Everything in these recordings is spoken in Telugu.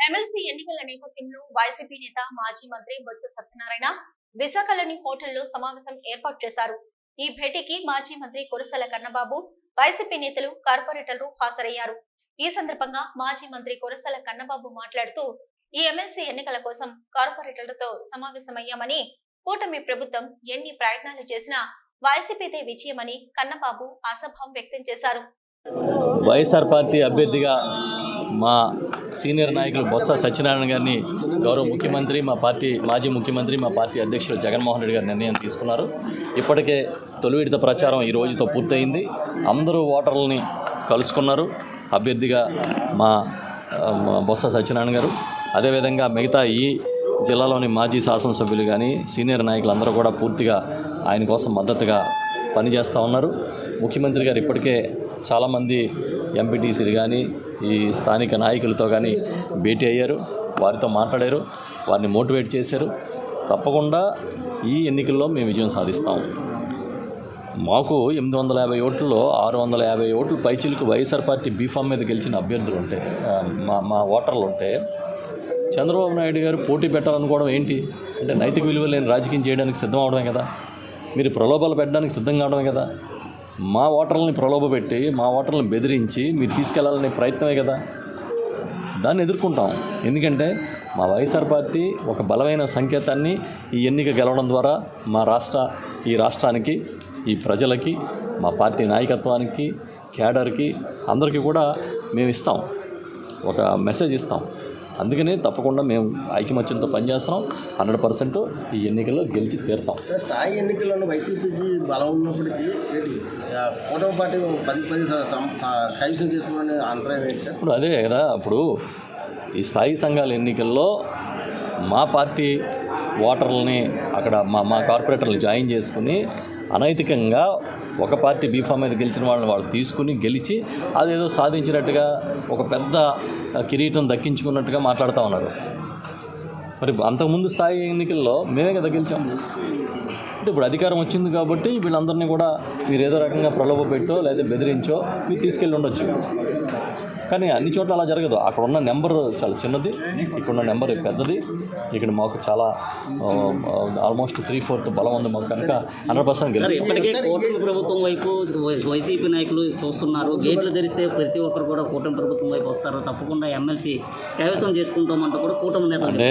ఎమ్మెల్సీ ఎన్నికల నేపథ్యంలో వైసీపీ నేత మాజీ మంత్రి బొత్స సత్యనారాయణ విశాఖలోని హోటల్లో సమావేశం ఏర్పాటు చేశారు. ఈ భేటీకి మాజీ మంత్రి కురసాల కన్నబాబు, వైసీపీ నేతలు, కార్పొరేటర్లు హాజరయ్యారు. ఈ సందర్భంగా మాజీ మంత్రి కురసాల కన్నబాబు మాట్లాడుతూ, ఈ ఎమ్మెల్సీ ఎన్నికల కోసం కార్పొరేటర్లతో సమావేశమయ్యామని, కూటమి ప్రభుత్వం ఎన్ని ప్రయత్నాలు చేసినా వైసీపీదే విజయమని కన్నబాబు ఆశాభావం వ్యక్తం చేశారు. వైఎస్ఆర్ పార్టీ అభ్యర్థిగా మా సీనియర్ నాయకులు బొత్స సత్యనారాయణ గారిని గౌరవ ముఖ్యమంత్రి, మాజీ ముఖ్యమంత్రి, మా పార్టీ అధ్యక్షులు జగన్మోహన్ రెడ్డి గారు నిర్ణయం తీసుకున్నారు. ఇప్పటికే తొలి విడత ప్రచారం ఈ రోజుతో పూర్తయింది. అందరూ ఓటర్లని కలుసుకున్నారు. అభ్యర్థిగా మా బొత్స సత్యనారాయణ గారు, అదేవిధంగా మిగతా ఈ జిల్లాలోని మాజీ శాసనసభ్యులు కానీ సీనియర్ నాయకులు అందరూ కూడా పూర్తిగా ఆయన కోసం మద్దతుగా పనిచేస్తూ ఉన్నారు. ముఖ్యమంత్రి గారు ఇప్పటికే చాలామంది ఎంపీటీసీలు కానీ ఈ స్థానిక నాయకులతో కానీ భేటీ అయ్యారు, వారితో మాట్లాడారు, వారిని మోటివేట్ చేశారు. తప్పకుండా ఈ ఎన్నికల్లో మేము విజయం సాధిస్తాం. మాకు 850 ఓట్లలో 650 ఓట్లు పైచిలకు వైఎస్ఆర్ పార్టీ బీఫామ్ మీద గెలిచిన అభ్యర్థులు ఉంటే, మా ఓటర్లు ఉంటే, చంద్రబాబు నాయుడు గారు పోటీ పెట్టాలనుకోవడం ఏంటి అంటే నైతిక విలువలు లేని రాజకీయం చేయడానికి సిద్ధం అవడమే కదా, మీరు ప్రలోభాలు పెట్టడానికి సిద్ధం కావడమే కదా. మా ఓటర్లని ప్రలోభపెట్టి, మా ఓటర్లను బెదిరించి మీరు తీసుకెళ్లాలనే ప్రయత్నమే కదా. దాన్ని ఎదుర్కొంటాం. ఎందుకంటే మా వైఎస్ఆర్ పార్టీ ఒక బలమైన సంకేతాన్ని ఈ ఎన్నిక గెలవడం ద్వారా ఈ రాష్ట్రానికి, ఈ ప్రజలకి, మా పార్టీ నాయకత్వానికి, క్యాడర్కి, అందరికీ కూడా మేము ఇస్తాం, ఒక మెసేజ్ ఇస్తాం. అందుకనే తప్పకుండా మేము ఐకమత్యంతో పనిచేస్తున్నాం. 100% ఈ ఎన్నికల్లో గెలిచి తీరుతాం. సార్, స్థాయి ఎన్నికల్లో వైసీపీకి బలం ఉన్నప్పటికీ కూటమి పార్టీ 10 కైవసం చేసుకోవాలని అంతరాయం ఏంటి సార్? ఇప్పుడు అదే కదా, ఇప్పుడు ఈ స్థాయి సంఘాల ఎన్నికల్లో మా పార్టీ ఓటర్లని అక్కడ మా కార్పొరేటర్లు జాయిన్ చేసుకుని అనైతికంగా ఒక పార్టీ బీఫామ్ మీద గెలిచిన వాళ్ళని వాళ్ళు తీసుకుని గెలిచి అదేదో సాధించినట్టుగా ఒక పెద్ద కిరీటం దక్కించుకున్నట్టుగా మాట్లాడుతూ ఉన్నారు. మరి అంతకుముందు స్థాయి ఎన్నికల్లో మేమే కదా గెలిచాము. అంటే ఇప్పుడు అధికారం వచ్చింది కాబట్టి వీళ్ళందరినీ కూడా మీరు ఏదో రకంగా ప్రలోభ పెట్టో లేదా బెదిరించో మీరు తీసుకెళ్ళి ఉండొచ్చు. కానీ అన్ని చోట్ల అలా జరగదు. అక్కడ ఉన్న నెంబర్ చాలా చిన్నది, ఇక్కడున్న నెంబర్ పెద్దది. ఇక్కడ మాకు చాలా ఆల్మోస్ట్ 3/4 బలం ఉంది మాకు, కనుక 100% గెలుస్తాం. ఇప్పటికే కూటమి ప్రభుత్వం వైపు వైసీపీ నాయకులు చూస్తున్నారు. గేట్లు తెరిస్తే ప్రతి ఒక్కరు కూడా కూటమి ప్రభుత్వం వైపు వస్తారు, తప్పకుండా ఎమ్మెల్సీ కైవసం చేసుకుంటామంటూ కూడా కూటమి నేతలు అంటే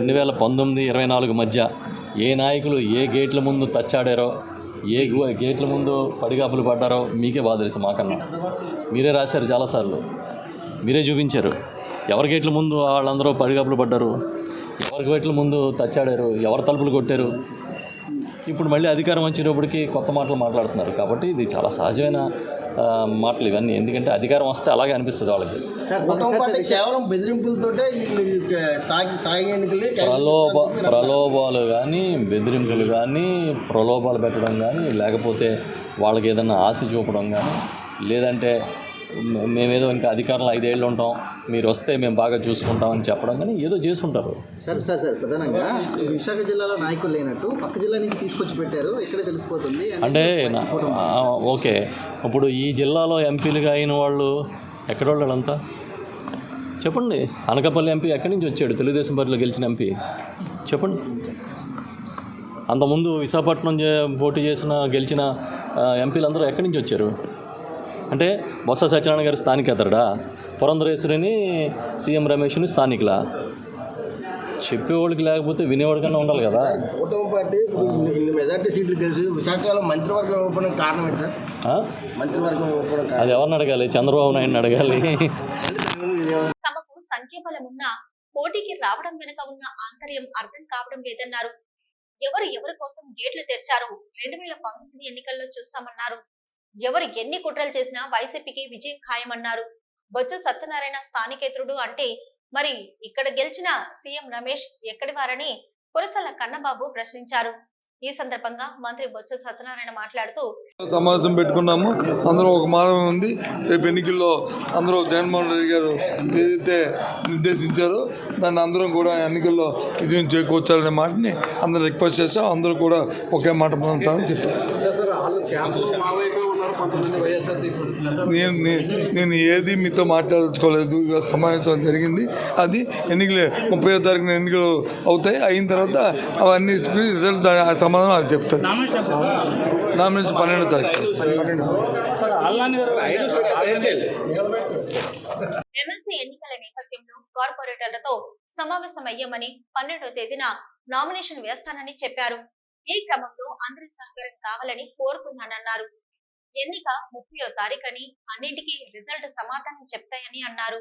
2019-24 మధ్య ఏ నాయకులు ఏ గేట్ల ముందు తచ్చాడారో, ఏ గేట్ల ముందు పడిగాపులు పడ్డారో మీకే బాధ తెలుసు. మాకన్నా మీరే రాశారు, చాలాసార్లు మీరే చూపించారు. ఎవరి గేట్ల ముందు వాళ్ళందరూ పడిగాపులు పడ్డారు, ఎవరి గేట్ల ముందు తచ్చాడారు, ఎవరు తలుపులు కొట్టారు. ఇప్పుడు మళ్ళీ అధికారం వచ్చేటప్పటికి కొత్త మాటలు మాట్లాడుతున్నారు. కాబట్టి ఇది చాలా సహజమైన మాటలు ఇవన్నీ. ఎందుకంటే అధికారం వస్తే అలాగే అనిపిస్తుంది వాళ్ళకి. కేవలం బెదిరింపులతోటే ప్రలోభాలు కానీ, బెదిరింపులు కానీ, ప్రలోభాలు పెట్టడం కానీ, లేకపోతే వాళ్ళకి ఏదన్నా ఆశ చూపడం కానీ, లేదంటే మేమేదో ఇంకా అధికారంలో 5 ఏళ్ళు ఉంటాం, మీరు వస్తే మేము బాగా చూసుకుంటామని చెప్పడం కానీ ఏదో చేసుకుంటారు. సార్ ప్రధానంగా విశాఖ జిల్లాలో నాయకులు లేనట్టు పక్క జిల్లా నుంచి తీసుకొచ్చి పెట్టారు, ఇక్కడే తెలిసిపోతుంది అంటే ఓకే. ఇప్పుడు ఈ జిల్లాలో ఎంపీలుగా అయిన వాళ్ళు ఎక్కడ వాళ్ళంతా చెప్పండి. అనకాపల్లి ఎంపీ ఎక్కడి నుంచి వచ్చాడు? తెలుగుదేశం పార్టీలో గెలిచిన ఎంపీ చెప్పండి. అంతకుముందు విశాఖపట్నం పోటీ గెలిచిన ఎంపీలందరూ ఎక్కడి నుంచి వచ్చారు? అంటే బొత్స సత్యనారాయణ గారు స్థానికేతరుడా? పురంధరేశ్వరిని, సీఎం రమేష్ని స్థానికులా? చెప్పేవాళ్ళకి లేకపోతే వినేవాడికన్నా ఉండాలి కదా. కూటమి పార్టీ మెజార్టీ సీట్లు గెలిచి విశాఖలో మంత్రివర్గం ఇవ్వడానికి కారణం ఏంటి సార్? మంత్రివర్గం ఇవ్వడానికి అది ఎవరిని అడగాలి? చంద్రబాబు నాయుడిని అడగాలి. తమకు సంఖ్యాబలం ఉన్న పోటీకి రావడం వెనుక ఉన్న ఆంతర్యం అర్థం కావడం లేదన్నారు. ఎవరి కోసం గేట్లు తెరిచారు? 2019 ఎన్నికల్లో చూసామన్నారు. ఎవరు ఎన్ని కుట్రలు చేసినా వైసీపీకి విజయం ఖాయమన్నారు. బొత్స సత్యనారాయణ స్థానికేతరుడు అంటే మరి ఇక్కడ గెలిచిన సీఎం రమేష్ ఎక్కడి వారని కురసాల కన్నబాబు ప్రశ్నించారు. ఈ సందర్భంగా మంత్రి బొత్స సత్యనారాయణ మాట్లాడుతూ, సమావేశం పెట్టుకున్నాము, అందరూ ఒక మార్గం ఉంది. రేపు ఎన్నికల్లో అందరూ జగన్మోహన్ రెడ్డి గారు ఏదైతే నిర్దేశించారో దాన్ని అందరం కూడా ఎన్నికల్లో విజయం చేకూర్చాలనే మాటని అందరూ రిక్వెస్ట్ చేస్తాం. అందరూ కూడా ఒకే మాట ఉంటామని చెప్పారు. నేను ఏది మీతో మాట్లాడుకోలేదు. ఇవాళ సమావేశం జరిగింది. అది ఎన్నికలు 30వ తారీఖున ఎన్నికలు అవుతాయి. అయిన తర్వాత అవన్నీ రిజల్ట్ ఆ సమాధానం అది చెప్తారు. నామినేషన్ 12వ తారీఖు. ఎమ్మెల్సీ ఎన్నికల నేపథ్యంలో కార్పొరేటర్లతో సమావేశమయ్యామని 12వ తేదీన నామినేషన్ వేస్తానని చెప్పారు. ఈ క్రమంలో అందరి సహకారం కావాలని కోరుతున్నానన్నారు. ఎన్నిక 30వ తారీఖని, అన్నింటికీ రిజల్ట్ సమాధానం చెప్తాయని అన్నారు.